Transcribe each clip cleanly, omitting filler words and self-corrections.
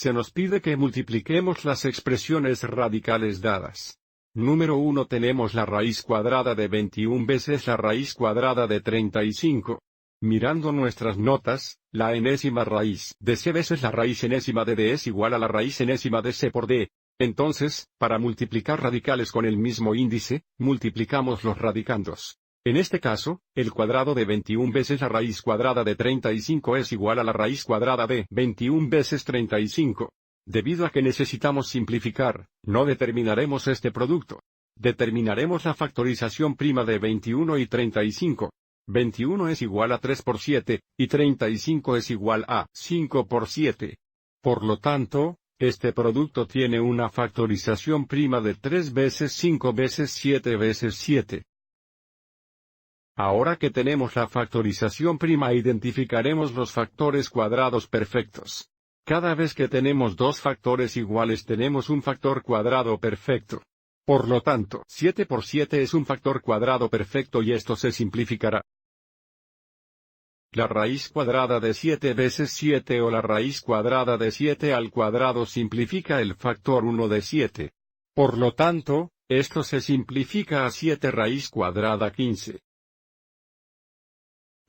se nos pide que multipliquemos las expresiones radicales dadas. Número 1 tenemos la raíz cuadrada de 21 veces la raíz cuadrada de 35. Mirando nuestras notas, la enésima raíz de c veces la raíz enésima de d es igual a la raíz enésima de c por d. Entonces, para multiplicar radicales con el mismo índice, multiplicamos los radicandos. En este caso, el cuadrado de 21 veces la raíz cuadrada de 35 es igual a la raíz cuadrada de 21 veces 35. Debido a que necesitamos simplificar, no determinaremos este producto. Determinaremos la factorización prima de 21 y 35. 21 es igual a 3 por 7, y 35 es igual a 5 por 7. Por lo tanto, este producto tiene una factorización prima de 3 veces 5 veces 7 veces 7. Ahora que tenemos la factorización prima, identificaremos los factores cuadrados perfectos. Cada vez que tenemos dos factores iguales tenemos un factor cuadrado perfecto. Por lo tanto, 7 por 7 es un factor cuadrado perfecto y esto se simplificará. La raíz cuadrada de 7 veces 7 o la raíz cuadrada de 7 al cuadrado simplifica el factor 1 de 7. Por lo tanto, esto se simplifica a 7 raíz cuadrada 15.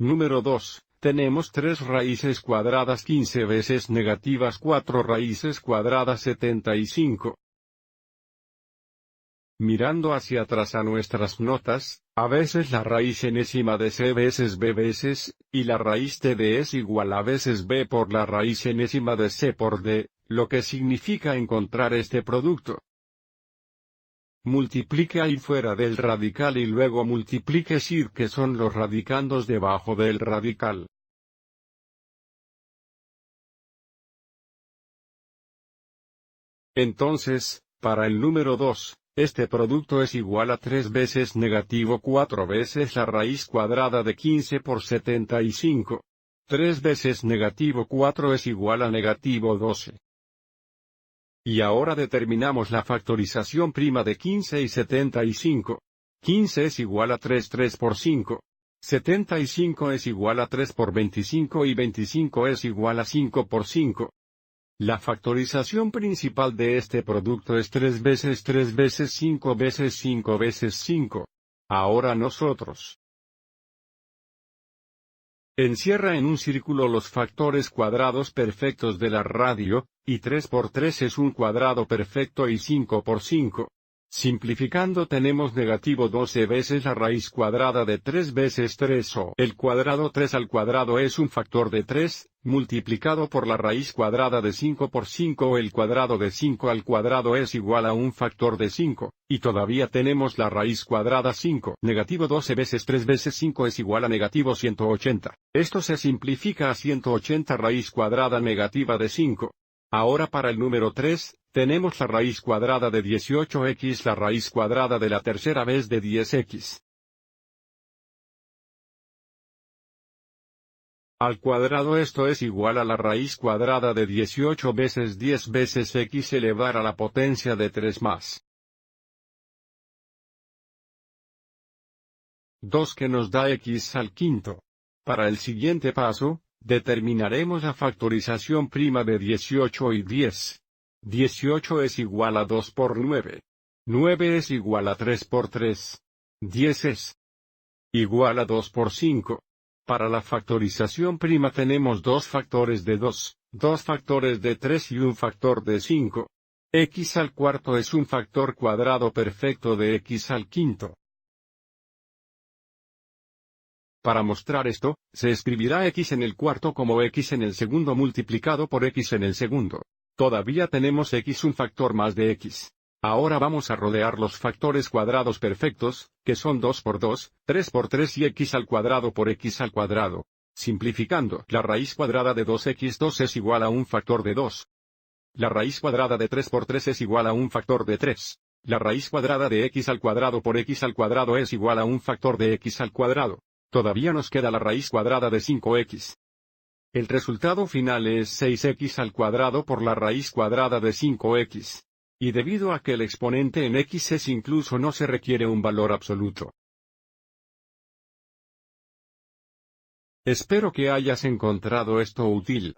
Número 2. Tenemos 3 raíces cuadradas 15 veces negativas 4 raíces cuadradas 75. Mirando hacia atrás a nuestras notas, a veces la raíz enésima de c veces b veces, y la raíz de d es igual a veces b por la raíz enésima de c por d, lo que significa encontrar este producto. Multiplique ahí fuera del radical y luego multiplique SIR, que son los radicandos debajo del radical. Entonces, para el número 2, este producto es igual a 3 veces negativo 4 veces la raíz cuadrada de 15 por 75. 3 veces negativo 4 es igual a negativo 12. Y ahora determinamos la factorización prima de 15 y 75. 15 es igual a 3 por 5. 75 es igual a 3 por 25 y 25 es igual a 5 por 5. La factorización principal de este producto es 3 veces 3 veces 5 veces 5 veces 5. Ahora nosotros encierra en un círculo los factores cuadrados perfectos de la radio, y 3 por 3 es un cuadrado perfecto y 5 por 5. Simplificando tenemos negativo 12 veces la raíz cuadrada de 3 veces 3 o el cuadrado 3 al cuadrado es un factor de 3, multiplicado por la raíz cuadrada de 5 por 5 o el cuadrado de 5 al cuadrado es igual a un factor de 5, y todavía tenemos la raíz cuadrada 5. Negativo 12 veces 3 veces 5 es igual a negativo 180. Esto se simplifica a 180 raíz cuadrada negativa de 5. Ahora para el número 3, tenemos la raíz cuadrada de 18x la raíz cuadrada de la tercera vez de 10x. Al cuadrado esto es igual a la raíz cuadrada de 18 veces 10 veces x elevar a la potencia de 3 más 2 que nos da x al quinto. Para el siguiente paso, determinaremos la factorización prima de 18 y 10. 18 es igual a 2 por 9. 9 es igual a 3 por 3. 10 es igual a 2 por 5. Para la factorización prima tenemos dos factores de 2, dos factores de 3 y un factor de 5. X al cuarto es un factor cuadrado perfecto de x al quinto. Para mostrar esto, se escribirá x en el cuarto como x en el segundo multiplicado por x en el segundo. Todavía tenemos x un factor más de x. Ahora vamos a rodear los factores cuadrados perfectos, que son 2 por 2, 3 por 3 y x al cuadrado por x al cuadrado. Simplificando, la raíz cuadrada de 2x2 es igual a un factor de 2. La raíz cuadrada de 3 por 3 es igual a un factor de 3. La raíz cuadrada de x al cuadrado por x al cuadrado es igual a un factor de x al cuadrado. Todavía nos queda la raíz cuadrada de 5x. El resultado final es 6x al cuadrado por la raíz cuadrada de 5x. Y debido a que el exponente en x es incluso no se requiere un valor absoluto. Espero que hayas encontrado esto útil.